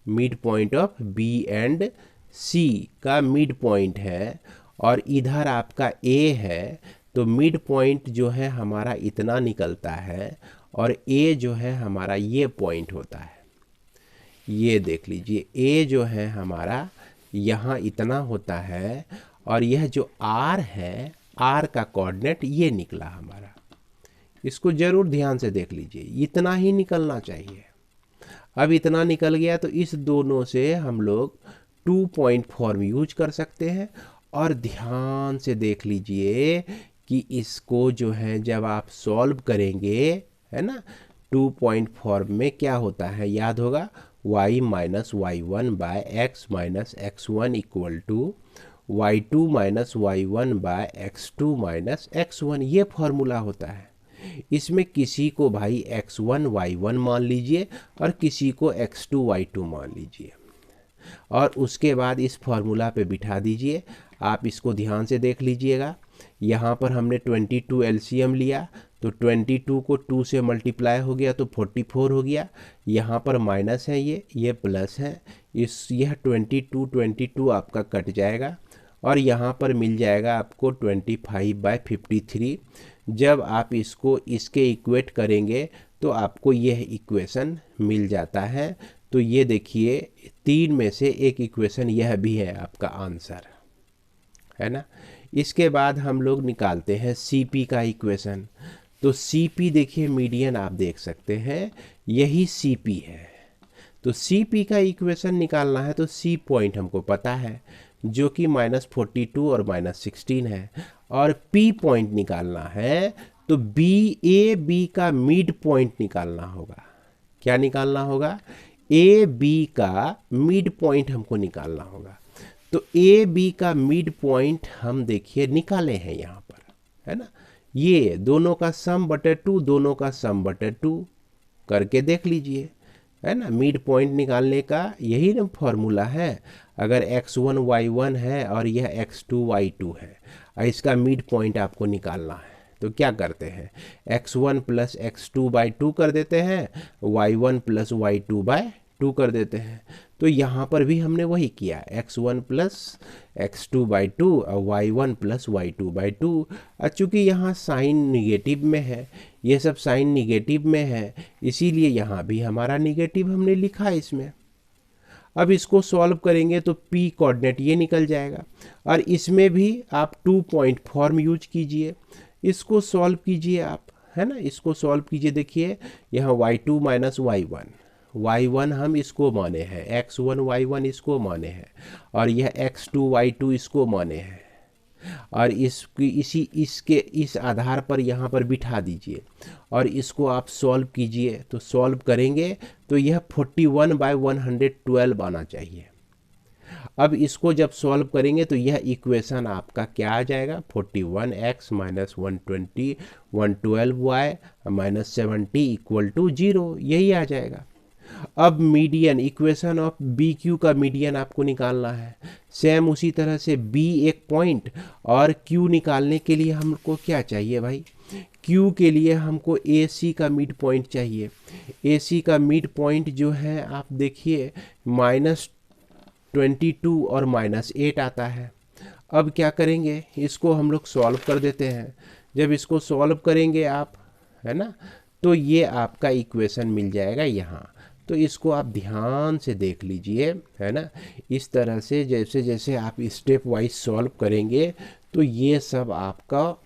Mid point of B and C का मिड पॉइंट है और इधर आपका ए है, तो मिड पॉइंट जो है हमारा इतना निकलता है और ए जो है हमारा ये पॉइंट होता है। ये देख लीजिए ए जो है हमारा यहाँ इतना होता है और यह जो आर है, आर का कोऑर्डिनेट ये निकला हमारा। इसको जरूर ध्यान से देख लीजिए, इतना ही निकलना चाहिए। अब इतना निकल गया तो इस दोनों से हम लोग 2 पॉइंट फॉर्म यूज कर सकते हैं। और ध्यान से देख लीजिए कि इसको जो है जब आप सॉल्व करेंगे, है ना, 2 पॉइंट फॉर्म में क्या होता है याद होगा, y - y1 / x - x1 = y2 - y1 / x2 - x1, ये फॉर्मूला होता है। इसमें किसी को भाई x1 y1 मान लीजिए और किसी को x2 y2 मान लीजिए और उसके बाद इस फॉर्मूला पे बिठा दीजिए। आप इसको ध्यान से देख लीजिएगा यहाँ पर हमने 22 एलसीएम लिया तो 22 को 2 से मल्टीप्लाई हो गया तो 44 हो गया। यहाँ पर माइनस है, ये प्लस है, यह 22 आपका कट जाएगा और यहाँ पर मिल जाएगा आपको 25/53। जब आप इसको इसके इक्वेट करेंगे तो आपको यह इक्वेशन मिल जाता है। तो ये देखिए 3 में से एक इक्वेशन यह भी है आपका आंसर, है ना। इसके बाद हम लोग निकालते हैं सीपी का इक्वेशन। तो सीपी देखिए मीडियन आप देख सकते हैं, यही सीपी है। तो सीपी का इक्वेशन निकालना है तो सी पॉइंट हमको पता है जो कि -42 और -16 है, और पी पॉइंट निकालना है तो बी का मिड पॉइंट निकालना होगा। क्या निकालना होगा? ए बी का मिड पॉइंट हमको निकालना होगा। तो ए बी का मिड पॉइंट हम देखिए निकाले हैं यहाँ पर, है ना। ये दोनों का सम बटे 2, दोनों का सम बटे 2 करके देख लीजिए, है ना। मिड पॉइंट निकालने का यही ना फॉर्मूला है। अगर x1 y1 है और यह x2 y2 है और इसका मिड पॉइंट आपको निकालना है तो क्या करते हैं, x1 + x2/2 कर देते हैं, y1 + y2/2 कर देते हैं। तो यहाँ पर भी हमने वही किया, x1 + x2/2 और y1 + y2/2। चूँकि यहाँ साइन निगेटिव में है, ये सब साइन निगेटिव में है, इसीलिए यहाँ भी हमारा निगेटिव हमने लिखा है इसमें। अब इसको सॉल्व करेंगे तो p कोऑर्डिनेट ये निकल जाएगा, और इसमें भी आप 2 पॉइंट फॉर्म यूज कीजिए, इसको सॉल्व कीजिए आप, है ना। इसको सॉल्व कीजिए, देखिए यहाँ y2 - y1 हम इसको माने हैं, x1 y1 इसको माने हैं, और यह x2 y2 इसको माने हैं, और इसके इस आधार पर यहाँ पर बिठा दीजिए और इसको आप सॉल्व कीजिए। तो सॉल्व करेंगे तो यह 41/112 आना चाहिए। अब इसको जब सॉल्व करेंगे तो यह इक्वेशन आपका क्या आ जाएगा, 41x - 120 112y - 70 = 0, यही आ जाएगा। अब median, equation of B Q का मीडियन आपको निकालना है। सेम उसी तरह से बी एक पॉइंट और क्यू निकालने के लिए हमको क्या चाहिए भाई, क्यू के लिए हमको ए सी का मिड पॉइंट चाहिए। ए सी का मिड पॉइंट जो है आप देखिए -22 और -8 आता है। अब क्या करेंगे, इसको हम लोग सॉल्व कर देते हैं। जब इसको सॉल्व करेंगे आप, है ना, तो ये आपका इक्वेशन मिल जाएगा यहाँ। तो इसको आप ध्यान से देख लीजिए, है ना। इस तरह से जैसे जैसे आप स्टेप वाइज सॉल्व करेंगे तो ये सब आपका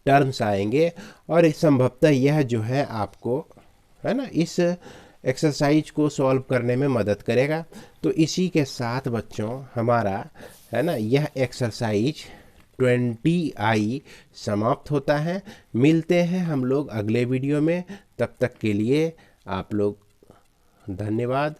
टर्म्स आएंगे, और संभवतः यह जो है आपको, है ना, इस एक्सरसाइज को सॉल्व करने में मदद करेगा। तो इसी के साथ बच्चों हमारा, है ना, यह एक्सरसाइज 20I समाप्त होता है। मिलते हैं हम लोग अगले वीडियो में, तब तक के लिए आप लोग धन्यवाद।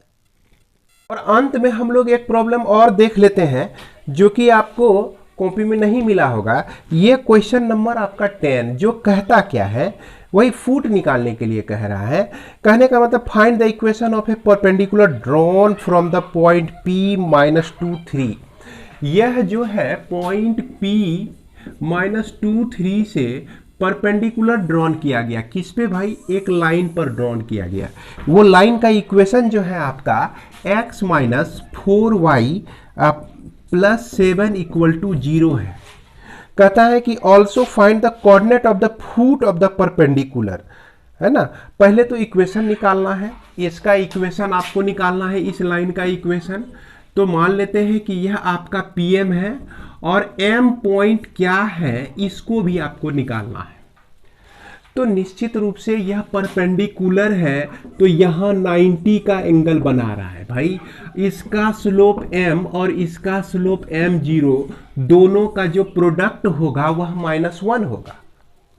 और अंत में हम लोग एक प्रॉब्लम और देख लेते हैं जो कि आपको कॉपी में नहीं मिला होगा। ये क्वेश्चन नंबर आपका 10 जो कहता क्या है, वही फुट निकालने के लिए कह रहा है। कहने का मतलब find the equation of A perpendicular drawn from the point P - 2 3। यह जो है पॉइंट P - 2 3 से परपेंडिकुलर ड्रॉन किया गया। किस पे भाई, एक लाइन पर ड्रॉन किया गया। वो लाइन का इक्वेशन जो है आपका x - 4y + 7 = 0 है। कहता है कि also find the coordinate of the foot of the perpendicular, है ना। पहले तो इक्वेशन निकालना है, इसका इक्वेशन आपको निकालना है, इस लाइन का इक्वेशन। तो मान लेते हैं कि यह आपका PM है और M पॉइंट क्या है इसको भी आपको निकालना है। तो निश्चित रूप से यह परपेंडिकुलर है, तो यहाँ 90 का एंगल बना रहा है भाई। इसका स्लोप M और इसका स्लोप M0, दोनों का जो प्रोडक्ट होगा वह -1 होगा।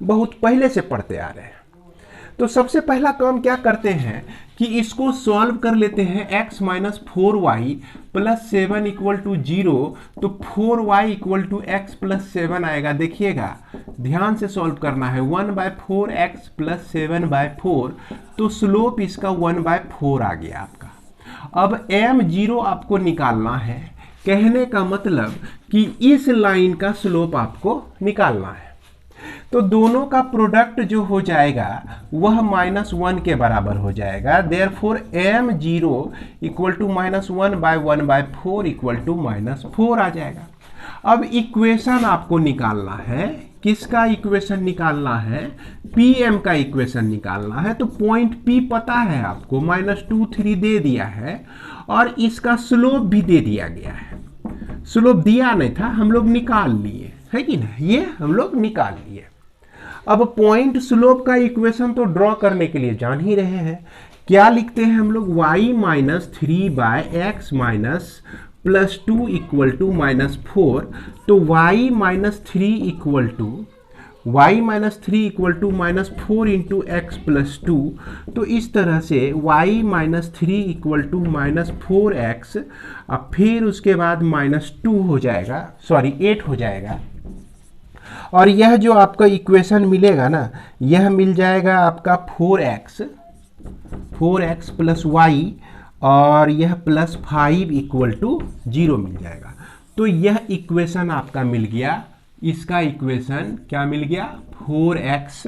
बहुत पहले से पढ़ते आ रहे हैं। तो सबसे पहला काम क्या करते हैं कि इसको सॉल्व कर लेते हैं। x - 4y + 7 = 0, तो 4y = x + 7 आएगा। देखिएगा, ध्यान से सॉल्व करना है। 1/4x + 7/4, तो स्लोप इसका 1/4 आ गया आपका। अब M0 आपको निकालना है। कहने का मतलब कि इस लाइन का स्लोप आपको निकालना है। तो दोनों का प्रोडक्ट जो हो जाएगा वह -1 के बराबर हो जाएगा। Therefore m0 equal to -1/1/4 equal to -4 आ जाएगा। अब इक्वेशन आपको निकालना है, किसका इक्वेशन निकालना है? Pm का इक्वेशन निकालना है। तो पॉइंट P पता है आपको, -2 3 दे दिया है और इसका स्लोप भी दे दिया गया है। स्लोप दिया नहीं था, हम लोग निकाल लिए, है कि ना, ये हम लोग निकाल लिए। अब पॉइंट स्लोप का इक्वेशन तो ड्रॉ करने के लिए जान ही रहे हैं। क्या लिखते हैं हम लोग? y - 3/x - +2 equal to -4। तो y - 3 equal to -4 into x + 2। तो इस तरह से y - 3 इक्वल टू -4x, अब फिर उसके बाद -2 हो जाएगा, सॉरी 8 हो जाएगा। और यह जो आपका इक्वेशन मिलेगा ना, यह मिल जाएगा आपका 4x + y और यह +5 इक्वल टू 0 मिल जाएगा। तो यह इक्वेशन आपका मिल गया। इसका इक्वेशन क्या मिल गया? 4x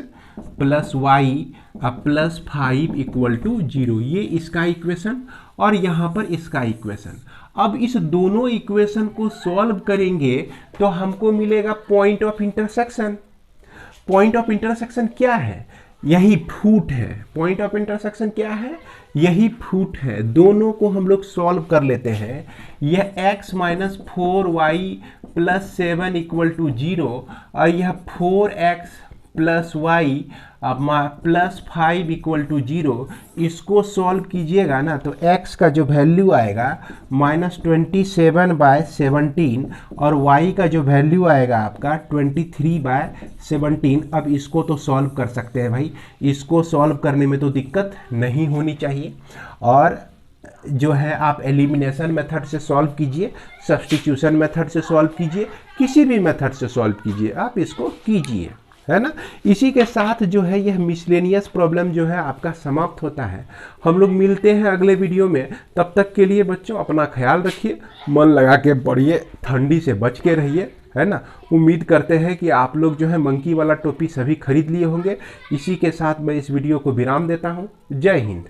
+ y +5 equal to 0। ये इसका इक्वेशन और यहाँ पर इसका इक्वेशन। अब इस दोनों इक्वेशन को सॉल्व करेंगे तो हमको मिलेगा point of intersection. Point of intersection क्या है? यही फूट है। पॉइंट ऑफ इंटरसेक्शन क्या है? यही फूट है। दोनों को हम लोग सॉल्व कर लेते हैं। यह x - 4y + 7 इक्वल टू 0 और यह 4x + y +5 इक्वल टू 0। इसको सॉल्व कीजिएगा ना तो x का जो वैल्यू आएगा -27/17 और y का जो वैल्यू आएगा आपका 23/17। अब इसको तो सॉल्व कर सकते हैं भाई, इसको सॉल्व करने में तो दिक्कत नहीं होनी चाहिए। और जो है आप एलिमिनेशन मेथड से सॉल्व कीजिए, सब्स्टिट्यूशन मेथड से सॉल्व कीजिए, किसी भी मेथड से सॉल्व कीजिए, आप इसको कीजिए, है ना। इसी के साथ जो है यह मिसलेनियस प्रॉब्लम जो है आपका समाप्त होता है। हम लोग मिलते हैं अगले वीडियो में। तब तक के लिए बच्चों अपना ख्याल रखिए, मन लगा के पढ़िए, ठंडी से बच के रहिए, है ना। उम्मीद करते हैं कि आप लोग जो है मंकी वाला टोपी सभी खरीद लिए होंगे। इसी के साथ मैं इस वीडियो को विराम देता हूँ। जय हिंद।